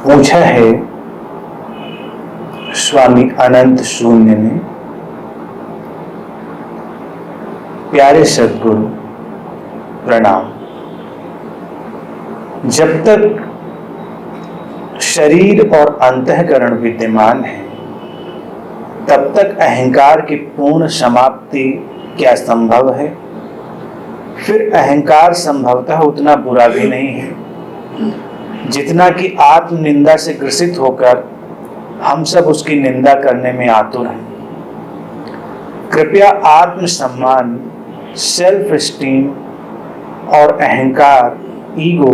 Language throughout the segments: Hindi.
पूछा है स्वामी अनंत शून्य ने, प्यारे सद्गुरु प्रणाम। जब तक शरीर और अंतःकरण विद्यमान है तब तक अहंकार की पूर्ण समाप्ति क्या संभव है? फिर अहंकार संभवतः उतना बुरा भी नहीं है जितना कि आत्म निंदा से ग्रसित होकर हम सब उसकी निंदा करने में आतुर हैं। कृपया आत्मसम्मान, सेल्फ एस्टीम और अहंकार, ईगो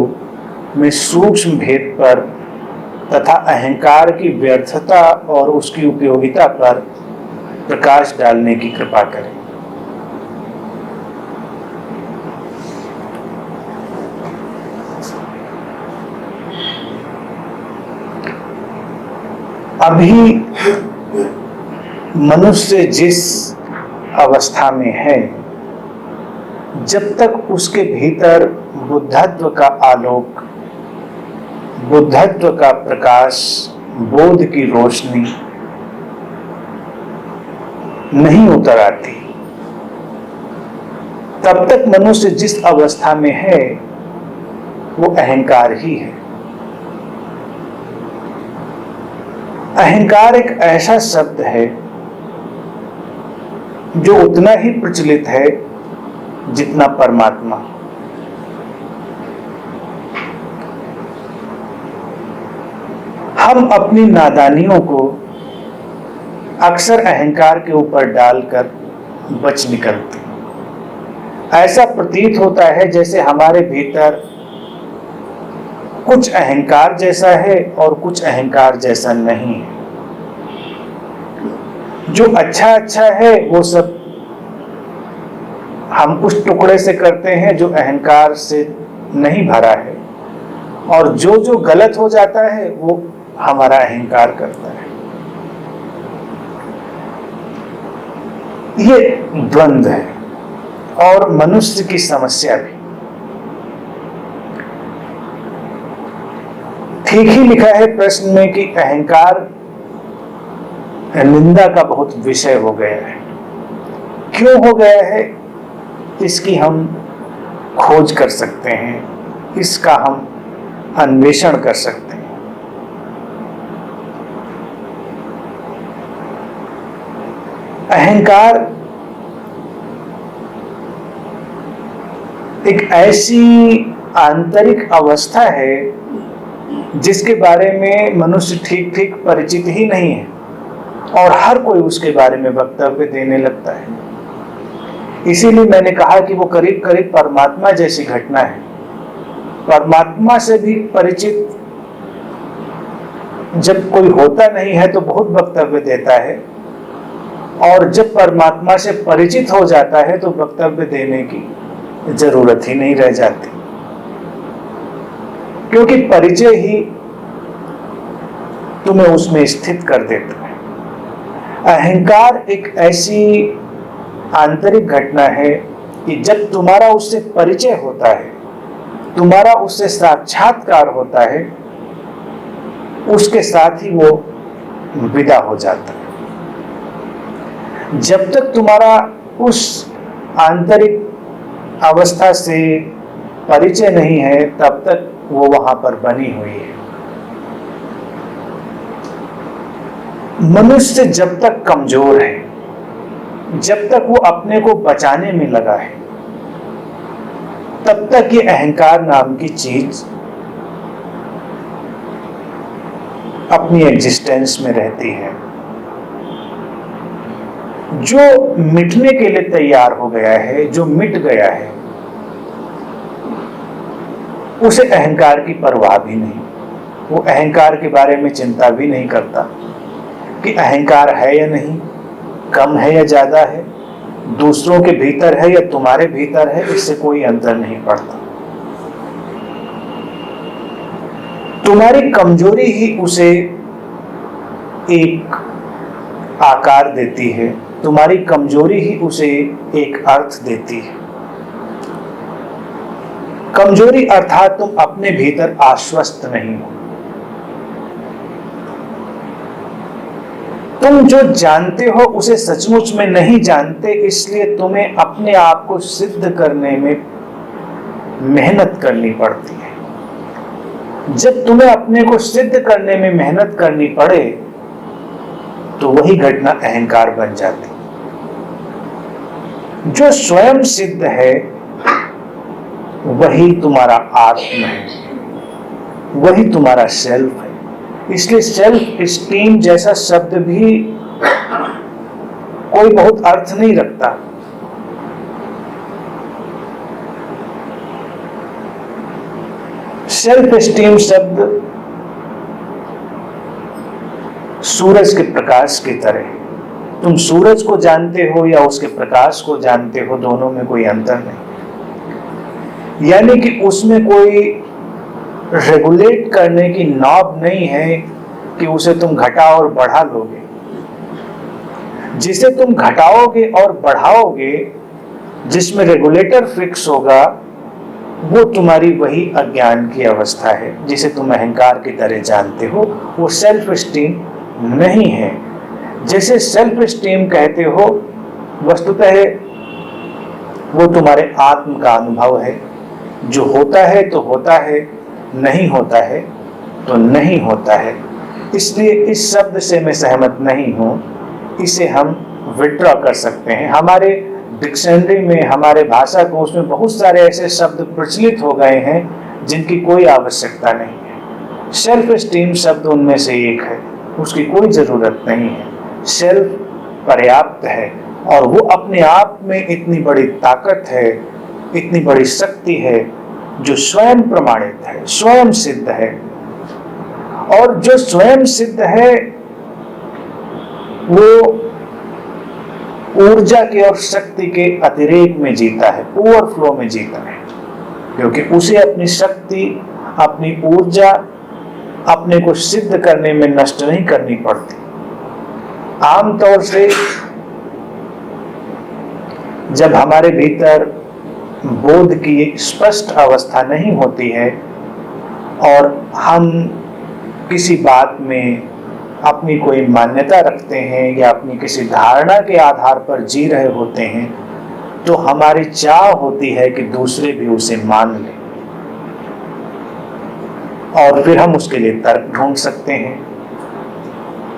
में सूक्ष्म भेद पर तथा अहंकार की व्यर्थता और उसकी उपयोगिता पर प्रकाश डालने की कृपा करें। अभी मनुष्य जिस अवस्था में है, जब तक उसके भीतर बुद्धत्व का आलोक, बुद्धत्व का प्रकाश, बोध की रोशनी नहीं उतर आती, तब तक मनुष्य जिस अवस्था में है वो अहंकार ही है। अहंकार एक ऐसा शब्द है जो उतना ही प्रचलित है जितना परमात्मा। हम अपनी नादानियों को अक्सर अहंकार के ऊपर डालकर बच निकलते हैं। ऐसा प्रतीत होता है जैसे हमारे भीतर कुछ अहंकार जैसा है और कुछ अहंकार जैसा नहीं है। जो अच्छा अच्छा है वो सब हम उस टुकड़े से करते हैं जो अहंकार से नहीं भरा है, और जो गलत हो जाता है वो हमारा अहंकार करता है। ये द्वंद्व है और मनुष्य की समस्या भी। ठीक ही लिखा है प्रश्न में कि अहंकार निंदा का बहुत विषय हो गया है। क्यों हो गया है इसकी हम खोज कर सकते हैं, इसका हम अन्वेषण कर सकते हैं। अहंकार एक ऐसी आंतरिक अवस्था है जिसके बारे में मनुष्य ठीक ठीक परिचित ही नहीं है और हर कोई उसके बारे में वक्तव्य देने लगता है। इसीलिए मैंने कहा कि वो करीब करीब परमात्मा जैसी घटना है। परमात्मा से भी परिचित जब कोई होता नहीं है तो बहुत वक्तव्य देता है, और जब परमात्मा से परिचित हो जाता है तो वक्तव्य देने की जरूरत ही नहीं रह जाती, क्योंकि परिचय ही तुम्हें उसमें स्थित कर देता है। अहंकार एक ऐसी आंतरिक घटना है कि जब तुम्हारा उससे परिचय होता है, तुम्हारा उससे साक्षात्कार होता है, उसके साथ ही वो विदा हो जाता है। जब तक तुम्हारा उस आंतरिक अवस्था से परिचय नहीं है तब तक वो वहां पर बनी हुई है। मनुष्य जब तक कमजोर है, जब तक वो अपने को बचाने में लगा है, तब तक ये अहंकार नाम की चीज अपनी एग्जिस्टेंस में रहती है। जो मिटने के लिए तैयार हो गया है, जो मिट गया है, उसे अहंकार की परवाह भी नहीं। वो अहंकार के बारे में चिंता भी नहीं करता कि अहंकार है या नहीं, कम है या ज्यादा है, दूसरों के भीतर है या तुम्हारे भीतर है, इससे कोई अंतर नहीं पड़ता। तुम्हारी कमजोरी ही उसे एक आकार देती है, तुम्हारी कमजोरी ही उसे एक अर्थ देती है। कमजोरी अर्थात तुम अपने भीतर आश्वस्त नहीं हो, तुम जो जानते हो उसे सचमुच में नहीं जानते, इसलिए तुम्हें अपने आप को सिद्ध करने में मेहनत करनी पड़ती है। जब तुम्हें अपने को सिद्ध करने में मेहनत करनी पड़े तो वही घटना अहंकार बन जाती। जो स्वयं सिद्ध है वही तुम्हारा आत्म है, वही तुम्हारा सेल्फ है। इसलिए सेल्फ स्टीम जैसा शब्द भी कोई बहुत अर्थ नहीं रखता। सेल्फ स्टीम शब्द सूरज के प्रकाश की तरह। तुम सूरज को जानते हो या उसके प्रकाश को जानते हो, दोनों में कोई अंतर नहीं। यानी कि उसमें कोई रेगुलेट करने की नॉब नहीं है कि उसे तुम घटा और बढ़ा लोगे। जिसे तुम घटाओगे और बढ़ाओगे, जिसमें रेगुलेटर फिक्स होगा, वो तुम्हारी वही अज्ञान की अवस्था है जिसे तुम अहंकार की तरह जानते हो। वो सेल्फ स्टीम नहीं है। जैसे सेल्फ स्टीम कहते हो, वस्तुतः वो तुम्हारे आत्म का अनुभव है। जो होता है तो होता है, नहीं होता है तो नहीं होता है। इसलिए इस शब्द से मैं सहमत नहीं हूं। इसे हम विड्रॉ कर सकते हैं। हमारे डिक्शनरी में, हमारे भाषा कोश में बहुत सारे ऐसे शब्द प्रचलित हो गए हैं जिनकी कोई आवश्यकता नहीं है। सेल्फ स्टीम शब्द उनमें से एक है, उसकी कोई जरूरत नहीं है। सेल्फ पर्याप्त है और वो अपने आप में इतनी बड़ी ताकत है, इतनी बड़ी शक्ति है जो स्वयं प्रमाणित है, स्वयं सिद्ध है। और जो स्वयं सिद्ध है वो ऊर्जा के और शक्ति के अतिरेक में जीता है, ओवरफ्लो में जीता है, क्योंकि उसे अपनी शक्ति, अपनी ऊर्जा अपने को सिद्ध करने में नष्ट नहीं करनी पड़ती। आमतौर से जब हमारे भीतर बोध की स्पष्ट अवस्था नहीं होती है और हम किसी बात में अपनी कोई मान्यता रखते हैं या अपनी किसी धारणा के आधार पर जी रहे होते हैं, तो हमारी चाह होती है कि दूसरे भी उसे मान लें और फिर हम उसके लिए तर्क ढूंढ सकते हैं।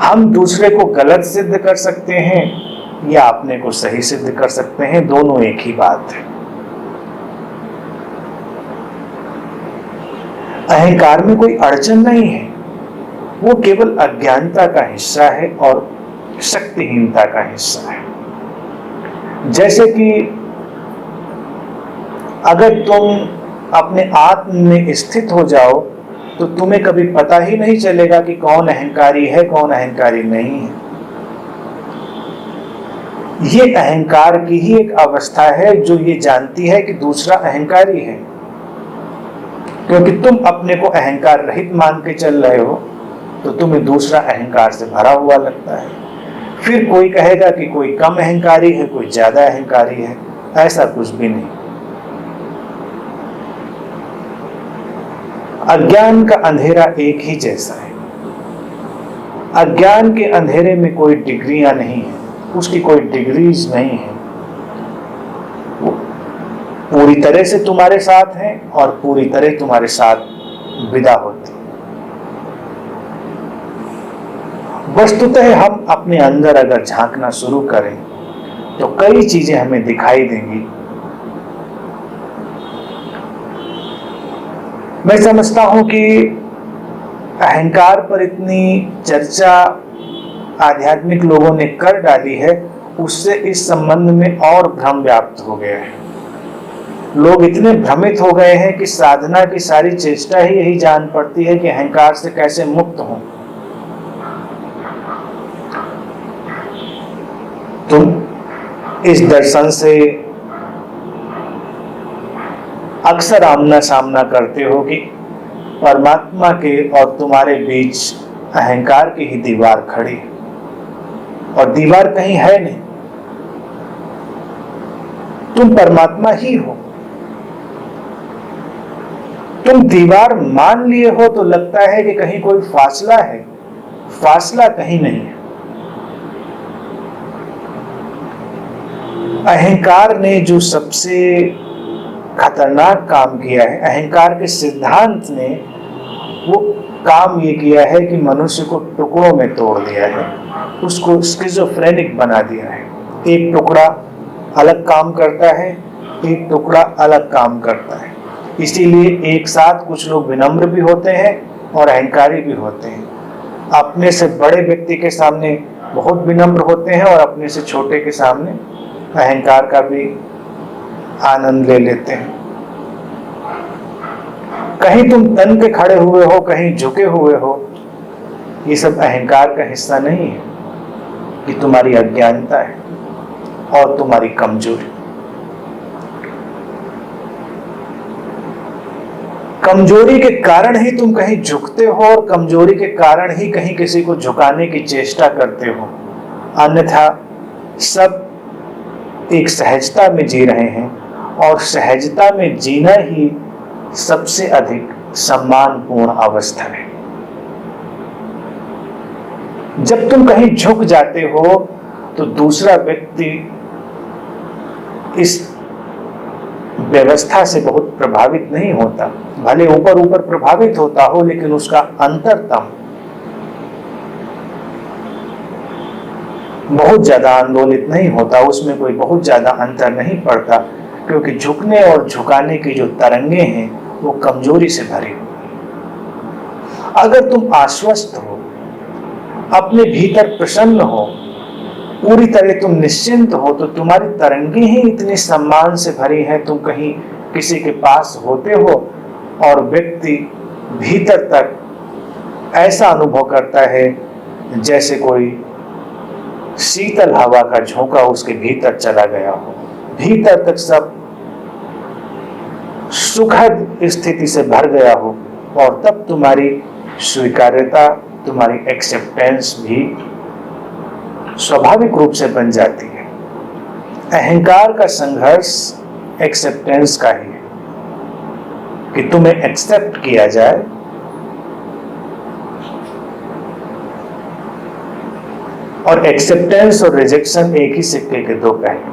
हम दूसरे को गलत सिद्ध कर सकते हैं या अपने को सही सिद्ध कर सकते हैं, दोनों एक ही बात है। अहंकार में कोई अड़चन नहीं है, वो केवल अज्ञानता का हिस्सा है और शक्तिहीनता का हिस्सा है। जैसे कि अगर तुम अपने आत्म में स्थित हो जाओ तो तुम्हें कभी पता ही नहीं चलेगा कि कौन अहंकारी है, कौन अहंकारी नहीं है। ये अहंकार की ही एक अवस्था है जो ये जानती है कि दूसरा अहंकारी है, क्योंकि तुम अपने को अहंकार रहित मान के चल रहे हो तो तुम्हें दूसरा अहंकार से भरा हुआ लगता है। फिर कोई कहेगा कि कोई कम अहंकारी है, कोई ज्यादा अहंकारी है। ऐसा कुछ भी नहीं। अज्ञान का अंधेरा एक ही जैसा है। अज्ञान के अंधेरे में कोई डिग्रियां नहीं है, उसकी कोई डिग्रीज नहीं है। वो पूरी तरह से तुम्हारे साथ है और पूरी तरह तुम्हारे साथ विदा होती। वस्तुतः हम अपने अंदर अगर झांकना शुरू करें तो कई चीजें हमें दिखाई देंगी। मैं समझता हूं कि अहंकार पर इतनी चर्चा आध्यात्मिक लोगों ने कर डाली है, उससे इस संबंध में और भ्रम व्याप्त हो गया है। लोग इतने भ्रमित हो गए हैं कि साधना की सारी चेष्टा ही यही जान पड़ती है कि अहंकार से कैसे मुक्त हों। तुम इस दर्शन से अक्सर आमना सामना करते हो कि परमात्मा के और तुम्हारे बीच अहंकार की ही दीवार खड़ी, और दीवार कहीं है नहीं, तुम परमात्मा ही हो। तुम दीवार मान लिए हो तो लगता है कि कहीं कोई फासला है, फासला कहीं नहीं है। अहंकार ने जो सबसे खतरनाक काम किया है, अहंकार के सिद्धांत ने वो काम ये किया है कि मनुष्य को टुकड़ों में तोड़ दिया है, उसको स्किज़ोफ्रेनिक बना दिया है। एक टुकड़ा अलग काम करता है, एक टुकड़ा अलग काम करता है। इसीलिए एक साथ कुछ लोग विनम्र भी होते हैं और अहंकारी भी होते हैं। अपने से बड़े व्यक्ति के सामने बहुत विनम्र होते हैं और अपने से छोटे के सामने अहंकार का भी आनंद ले लेते हैं। कहीं तुम तन के खड़े हुए हो, कहीं झुके हुए हो, ये सब अहंकार का हिस्सा नहीं है, ये तुम्हारी अज्ञानता है और तुम्हारी कमजोरी। कमजोरी के कारण ही तुम कहीं झुकते हो और कमजोरी के कारण ही कहीं किसी को झुकाने की चेष्टा करते हो। अन्यथा सब एक सहजता में जी रहे हैं और सहजता में जीना ही सबसे अधिक सम्मानपूर्ण अवस्था है। जब तुम कहीं झुक जाते हो तो दूसरा व्यक्ति इस व्यवस्था से बहुत प्रभावित नहीं होता, भले ऊपर ऊपर प्रभावित होता हो, लेकिन उसका अंतरतम बहुत ज्यादा आंदोलित नहीं होता, उसमें कोई बहुत ज्यादा अंतर नहीं पड़ता, क्योंकि झुकने और झुकाने की जो तरंगे हैं वो कमजोरी से भरी हुई। अगर तुम आश्वस्त हो, अपने भीतर प्रसन्न हो, पूरी तरह तुम निश्चिंत हो, तो तुम्हारी तरंगे ही इतनी सम्मान से भरी है। तुम कहीं किसी के पास होते हो और व्यक्ति भीतर तक ऐसा अनुभव करता है जैसे कोई शीतल हवा का झोंका उसके भीतर चला गया हो, भीतर तक सब सुखद स्थिति से भर गया हो, और तब तुम्हारी स्वीकार्यता, तुम्हारी एक्सेप्टेंस भी स्वाभाविक रूप से बन जाती है। अहंकार का संघर्ष एक्सेप्टेंस का ही है कि तुम्हें एक्सेप्ट किया जाए, और एक्सेप्टेंस और रिजेक्शन एक ही सिक्के के दो पहलू।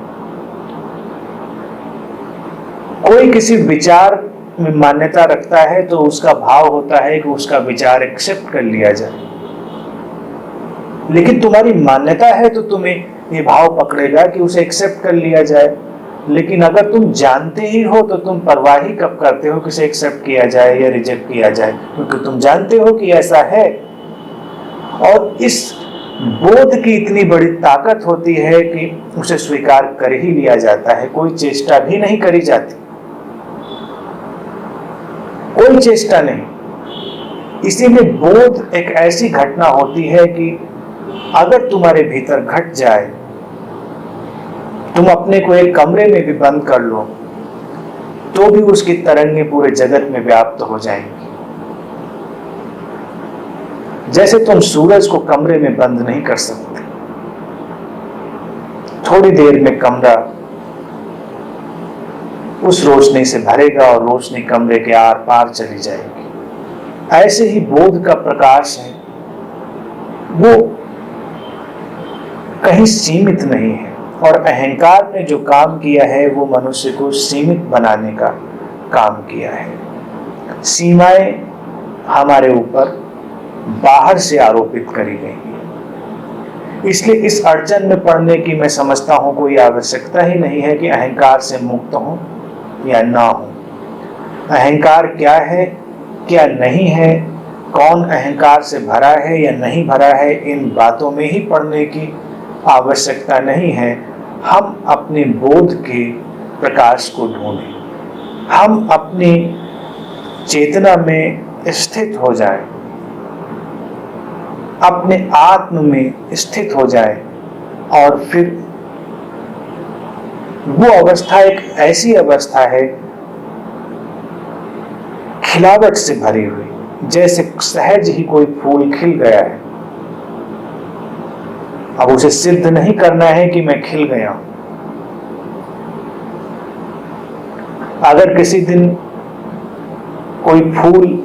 कोई किसी विचार में मान्यता रखता है तो उसका भाव होता है कि उसका विचार एक्सेप्ट कर लिया जाए, लेकिन तुम्हारी मान्यता है तो तुम्हें ये भाव पकड़ेगा कि उसे एक्सेप्ट कर लिया जाए। लेकिन अगर तुम जानते ही हो तो तुम परवाह ही कब करते हो कि उसे एक्सेप्ट किया जाए या रिजेक्ट किया जाए, क्योंकि तुम जानते हो कि ऐसा है। और इस बोध की इतनी बड़ी ताकत होती है कि उसे स्वीकार कर ही लिया जाता है, कोई चेष्टा भी नहीं करी जाती, कोई चेष्टा नहीं। इसीलिए बोध एक ऐसी घटना होती है कि अगर तुम्हारे भीतर घट जाए, तुम अपने को एक कमरे में भी बंद कर लो तो भी उसकी तरंगें पूरे जगत में व्याप्त हो जाएंगी। जैसे तुम सूरज को कमरे में बंद नहीं कर सकते, थोड़ी देर में कमरा उस रोशनी से भरेगा और रोशनी कमरे के आर पार चली जाएगी। ऐसे ही बोध का प्रकाश है, वो कहीं सीमित नहीं है, और अहंकार ने जो काम किया है वो मनुष्य को सीमित बनाने का काम किया है। सीमाएं हमारे ऊपर बाहर से आरोपित करी गई है, इसलिए इस अड़चन में पड़ने की मैं समझता हूं कोई आवश्यकता ही नहीं है कि अहंकार से मुक्त हो या ना हो। अहंकार क्या है, क्या नहीं है, कौन अहंकार से भरा है या नहीं भरा है, इन बातों में ही पड़ने की आवश्यकता नहीं है। हम अपने बोध के प्रकाश को ढूंढें, हम अपनी चेतना में स्थित हो जाएं, अपने आत्म में स्थित हो जाएं, और फिर वो अवस्था एक ऐसी अवस्था है खिलावट से भरी हुई, जैसे सहज ही कोई फूल खिल गया है। अब उसे सिद्ध नहीं करना है कि मैं खिल गया हूं। अगर किसी दिन कोई फूल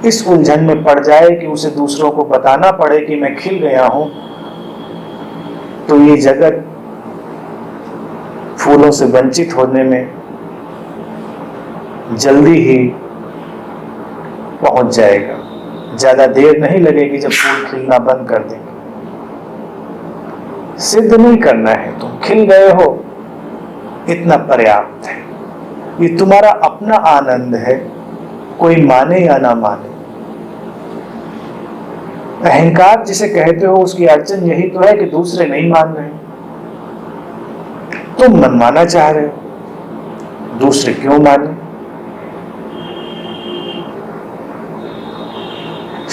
इस उलझन में पड़ जाए कि उसे दूसरों को बताना पड़े कि मैं खिल गया हूं, तो ये जगत फूलों से वंचित होने में जल्दी ही पहुंच जाएगा। ज्यादा देर नहीं लगेगी जब फूल खिलना बंद कर देंगे। सिद्ध नहीं करना है, तुम खिल गए हो इतना पर्याप्त है। ये तुम्हारा अपना आनंद है, कोई माने या ना माने। अहंकार जिसे कहते हो उसकी अड़चन यही तो है कि दूसरे नहीं मान रहे, तुम मनमाना चाह रहे हो, दूसरे क्यों माने।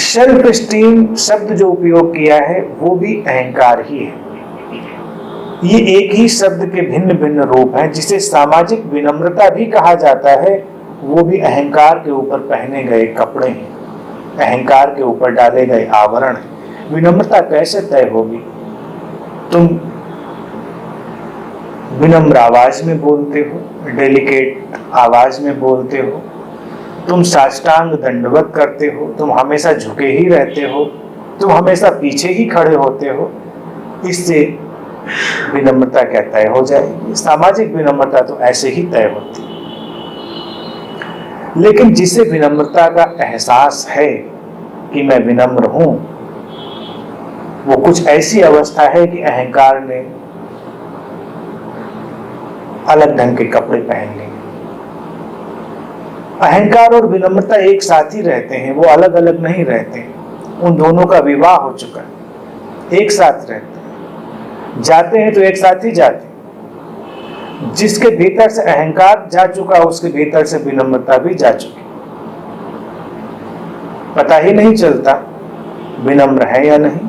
सेल्फ एस्टीम शब्द जो उपयोग किया है वो भी अहंकार ही है। ये एक ही शब्द के भिन्न भिन्न रूप हैं। जिसे सामाजिक विनम्रता भी कहा जाता है वो भी अहंकार के ऊपर पहने गए कपड़े हैं, अहंकार के ऊपर डाले गए आवरण हैं। विनम्रता कैसे तय होगी? तुम विनम्र आवाज में बोलते हो, डेलिकेट आवाज में बोलते हो, तुम साष्टांग दंडवत करते हो, तुम हमेशा झुके ही रहते हो, तुम हमेशा पीछे ही खड़े होते हो। इससे विनम्रता क्या तय हो जाएगी? सामाजिक विनम्रता तो ऐसे ही तय होती है। लेकिन जिसे विनम्रता का एहसास है कि मैं विनम्र हूं, वो कुछ ऐसी अवस्था है कि अहंकार ने अलग ढंग के कपड़े पहन लिए। अहंकार और विनम्रता एक साथ ही रहते हैं, वो अलग अलग नहीं रहते। उन दोनों का विवाह हो चुका है, एक साथ रहते हैं। जाते हैं तो एक साथ ही जाते हैं। जिसके भीतर से अहंकार जा चुका उसके भीतर से विनम्रता भी जा चुकी। पता ही नहीं चलता विनम्र है या नहीं,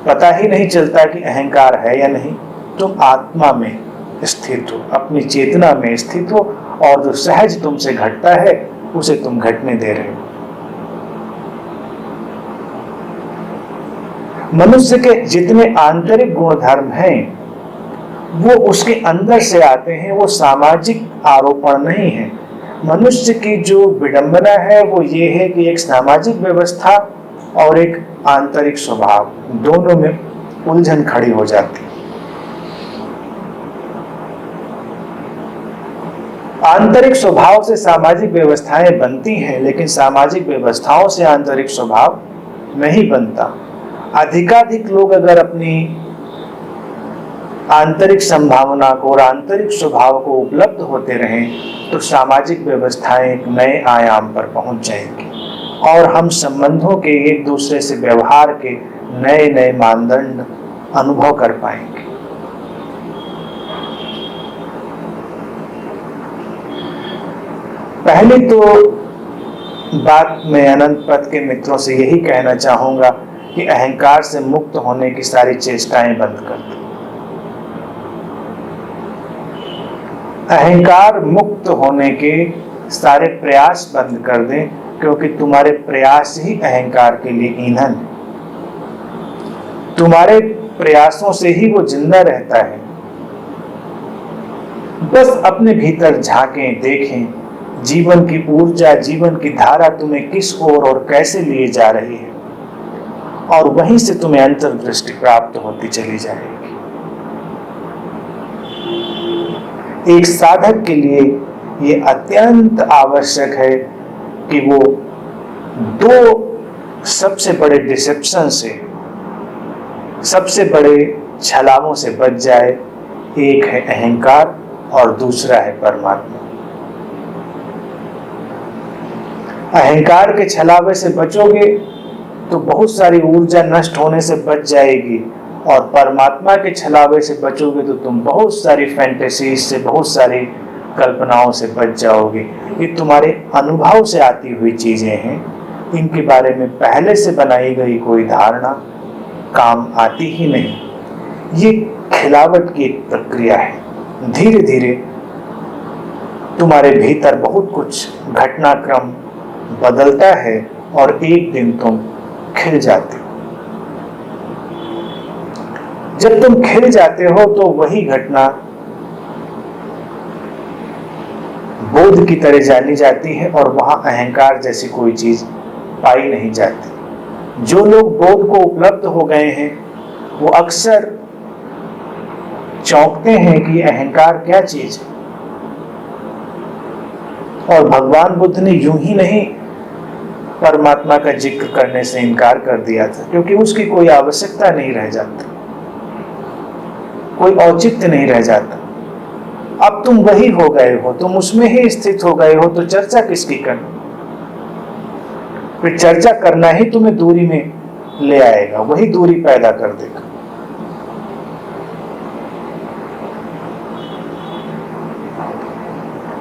पता ही नहीं चलता कि अहंकार है या नहीं। तुम आत्मा में स्थित हो, अपनी चेतना में स्थित हो, और जो सहज तुमसे घटता है उसे तुम घटने दे रहे हो। मनुष्य के जितने आंतरिक गुणधर्म हैं वो उसके अंदर से आते हैं, वो सामाजिक आरोपण नहीं है। मनुष्य की जो विडंबना है वो ये है कि एक सामाजिक व्यवस्था और एक आंतरिक स्वभाव, दोनों में उलझन खड़ी हो जाती है। आंतरिक स्वभाव से सामाजिक व्यवस्थाएं बनती हैं, लेकिन सामाजिक व्यवस्थाओं से आंतरिक स्वभाव नहीं बनता। अधिकाधिक लोग अगर अपनी आंतरिक संभावना को और आंतरिक स्वभाव को उपलब्ध होते रहें तो सामाजिक व्यवस्थाएं एक नए आयाम पर पहुंच जाएंगी और हम संबंधों के एक दूसरे से व्यवहार के नए नए मानदंड अनुभव कर पाएंगे। पहली तो बात मैं अनंत पथ के मित्रों से यही कहना चाहूंगा कि अहंकार से मुक्त होने की सारी चेष्टाएं बंद कर दो। अहंकार मुक्त होने के सारे प्रयास बंद कर दें, क्योंकि तुम्हारे प्रयास ही अहंकार के लिए ईंधन है। तुम्हारे प्रयासों से ही वो जिंदा रहता है। बस अपने भीतर झांकें, देखें जीवन की ऊर्जा, जीवन की धारा तुम्हें किस ओर और कैसे लिए जा रही है, और वहीं से तुम्हें अंतर्दृष्टि प्राप्त होती चली जाएगी। एक साधक के लिए ये अत्यंत आवश्यक है कि वो दो सबसे बड़े डिसेप्शन से, सबसे बड़े छलावों से बच जाए। एक है अहंकार और दूसरा है परमात्मा। अहंकार के छलावे से बचोगे तो बहुत सारी ऊर्जा नष्ट होने से बच जाएगी, और परमात्मा के छलावे से बचोगे तो तुम बहुत सारी फैंटेसीज से, बहुत सारी कल्पनाओं से बच जाओगे। ये तुम्हारे अनुभव से आती हुई चीजें हैं, इनके बारे में पहले से बनाई गई कोई धारणा काम आती ही नहीं। ये खिलावट की एक प्रक्रिया है। धीरे धीरे तुम्हारे भीतर बहुत कुछ घटनाक्रम बदलता है और एक दिन तुम खिल जाते हो। जब तुम खिल जाते हो तो वही घटना बोध की तरह जानी जाती है और वहां अहंकार जैसी कोई चीज पाई नहीं जाती। जो लोग बोध को उपलब्ध हो गए हैं वो अक्सर चौंकते हैं कि अहंकार क्या चीज है। और भगवान बुद्ध ने यूं ही नहीं परमात्मा का जिक्र करने से इनकार कर दिया था, क्योंकि उसकी कोई आवश्यकता नहीं रह जाती, कोई औचित्य नहीं रह जाता। अब तुम वही हो गए हो, तुम उसमें ही स्थित हो गए हो, तो चर्चा किसकी करनी? फिर चर्चा करना ही तुम्हें दूरी में ले आएगा, वही दूरी पैदा कर देगा।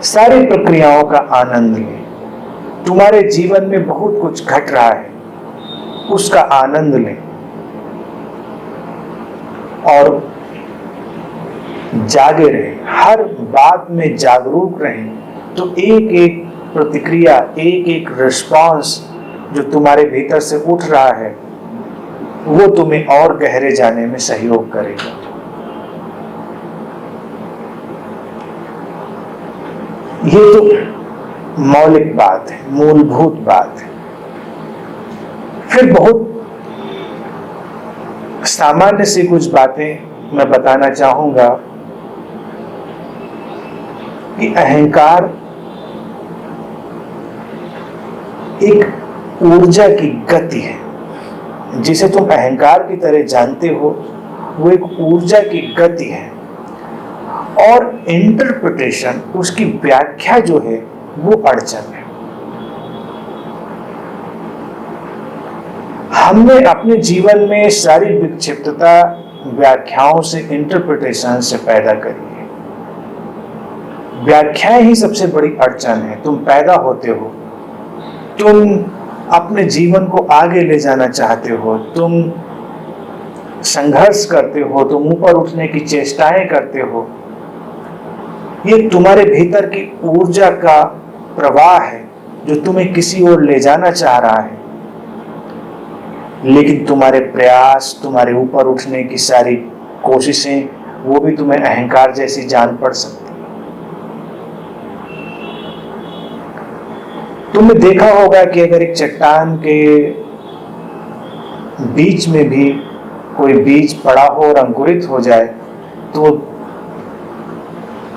सारी प्रक्रियाओं का आनंद लें। तुम्हारे जीवन में बहुत कुछ घट रहा है, उसका आनंद लें और जागे रहें, हर बात में जागरूक रहें। तो एक एक प्रतिक्रिया, एक एक रिस्पॉन्स जो तुम्हारे भीतर से उठ रहा है, वो तुम्हें और गहरे जाने में सहयोग करेगा। ये तो मौलिक बात है, मूलभूत बात है। फिर बहुत सामान्य सी कुछ बातें मैं बताना चाहूंगा कि अहंकार एक ऊर्जा की गति है। जिसे तुम अहंकार की तरह जानते हो, वो एक ऊर्जा की गति है, और इंटरप्रिटेशन, उसकी व्याख्या जो है वो अड़चन है। हमने अपने जीवन में सारी विक्षिप्तता व्याख्याओं से, इंटरप्रिटेशन से पैदा करी है। व्याख्याएं ही सबसे बड़ी अड़चन है। तुम पैदा होते हो, तुम अपने जीवन को आगे ले जाना चाहते हो, तुम संघर्ष करते हो, तुम ऊपर उठने की चेष्टाएं करते हो। ये तुम्हारे भीतर की ऊर्जा का प्रवाह है जो तुम्हें किसी ओर ले जाना चाह रहा है। लेकिन तुम्हारे प्रयास, तुम्हारे ऊपर उठने की सारी कोशिशें, वो भी तुम्हें अहंकार जैसी जान पड़ सकती। तुमने देखा होगा कि अगर एक चट्टान के बीच में भी कोई बीज पड़ा हो और अंकुरित हो जाए, तो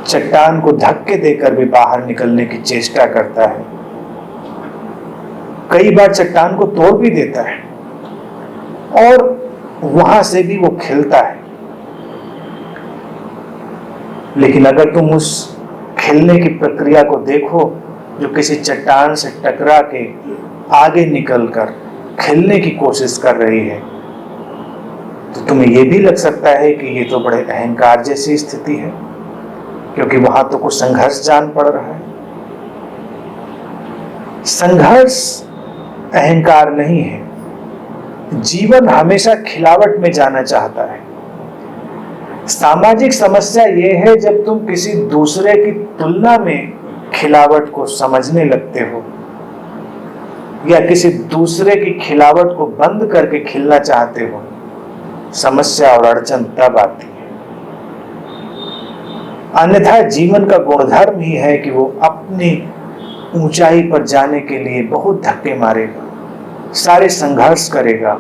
चट्टान को धक्के देकर भी बाहर निकलने की चेष्टा करता है। कई बार चट्टान को तोड़ भी देता है और वहां से भी वो खिलता है। लेकिन अगर तुम उस खिलने की प्रक्रिया को देखो, जो किसी चट्टान से टकरा के आगे निकलकर खिलने की कोशिश कर रही है, तो तुम्हें यह भी लग सकता है कि ये तो बड़े अहंकार जैसी स्थिति है, क्योंकि वहां तो कुछ संघर्ष जान पड़ रहा है। संघर्ष अहंकार नहीं है। जीवन हमेशा खिलावट में जाना चाहता है। सामाजिक समस्या यह है जब तुम किसी दूसरे की तुलना में खिलावट को समझने लगते हो, या किसी दूसरे की खिलावट को बंद करके खिलना चाहते हो। समस्या और अड़चन तब आती है। अन्यथा जीवन का गुणधर्म ही है कि वो अपनी ऊंचाई पर जाने के लिए बहुत धक्के मारेगा, सारे संघर्ष करेगा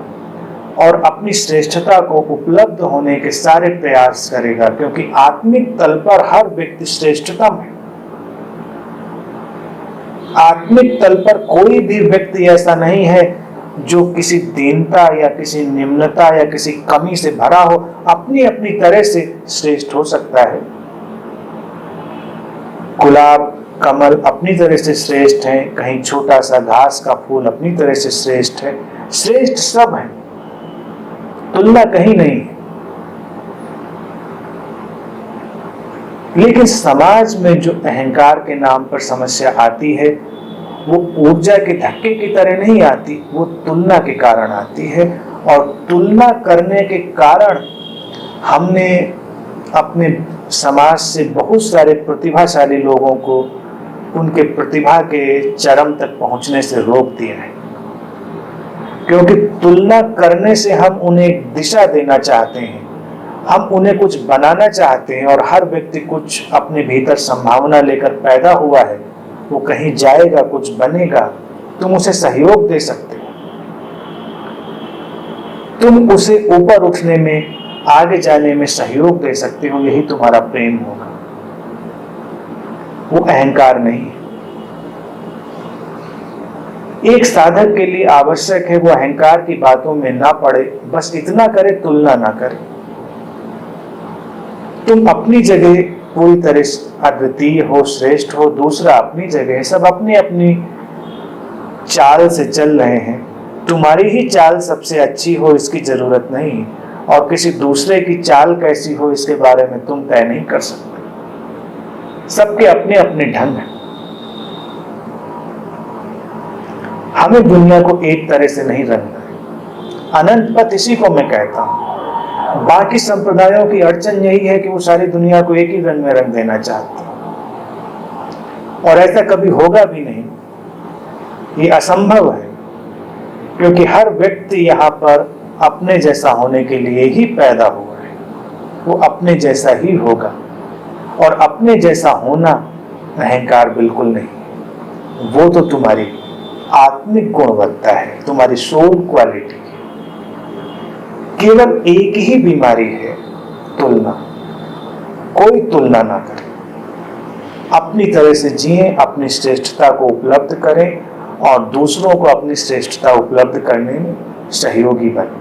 और अपनी श्रेष्ठता को उपलब्ध होने के सारे प्रयास करेगा, क्योंकि आत्मिक तल पर हर व्यक्ति श्रेष्ठतम है। आत्मिक तल पर कोई भी व्यक्ति ऐसा नहीं है जो किसी दीनता या किसी निम्नता या किसी कमी से भरा हो। अपनी अपनी तरह से श्रेष्ठ हो सकता है। गुलाब, कमल अपनी तरह से श्रेष्ठ है, कहीं छोटा सा घास का फूल अपनी तरह से श्रेष्ठ है। श्रेष्ठ सब है, तुलना कहीं नहीं है। लेकिन समाज में जो अहंकार के नाम पर समस्या आती है, वो ऊर्जा के धक्के की तरह नहीं आती, वो तुलना के कारण आती है। और तुलना करने के कारण हमने अपने समाज से बहुत सारे प्रतिभाशाली लोगों को उनके प्रतिभा के चरम तक पहुंचने से रोक दिया है, क्योंकि तुलना करने से हम उन्हें एक दिशा देना चाहते हैं, हम उन्हें कुछ बनाना चाहते हैं। और हर व्यक्ति कुछ अपने भीतर संभावना लेकर पैदा हुआ है, वो कहीं जाएगा, कुछ बनेगा। तुम उसे सहयोग दे सकते हो, तुम उसे ऊपर उठने में आगे जाने में सहयोग दे सकते हो, यही तुम्हारा प्रेम होगा, वो अहंकार नहीं। एक साधक के लिए आवश्यक है वो अहंकार की बातों में ना पड़े, बस इतना करे, तुलना ना करे। तुम अपनी जगह पूरी तरह अद्वितीय हो, श्रेष्ठ हो, दूसरा अपनी जगह है, सब अपनी अपनी चाल से चल रहे हैं। तुम्हारी ही चाल सबसे अच्छी हो इसकी जरूरत नहीं, और किसी दूसरे की चाल कैसी हो इसके बारे में तुम तय नहीं कर सकते। सबके अपने अपने ढंग हैं। हमें दुनिया को एक तरह से नहीं रंगना है। अनंत पथ इसी को मैं कहता हूं। बाकी संप्रदायों की अड़चन यही है कि वो सारी दुनिया को एक ही रंग में रंग देना चाहते हैं, और ऐसा कभी होगा भी नहीं। ये असंभव है, क्योंकि हर व्यक्ति यहाँ पर अपने जैसा होने के लिए ही पैदा हुआ है। वो अपने जैसा ही होगा, और अपने जैसा होना अहंकार बिल्कुल नहीं। वो तो तुम्हारी आत्मिक गुणवत्ता है, तुम्हारी सोल क्वालिटी। केवल एक ही बीमारी है, तुलना। कोई तुलना ना करे, अपनी तरह से जिए, अपनी श्रेष्ठता को उपलब्ध करें और दूसरों को अपनी श्रेष्ठता उपलब्ध करने में सहयोगी बने।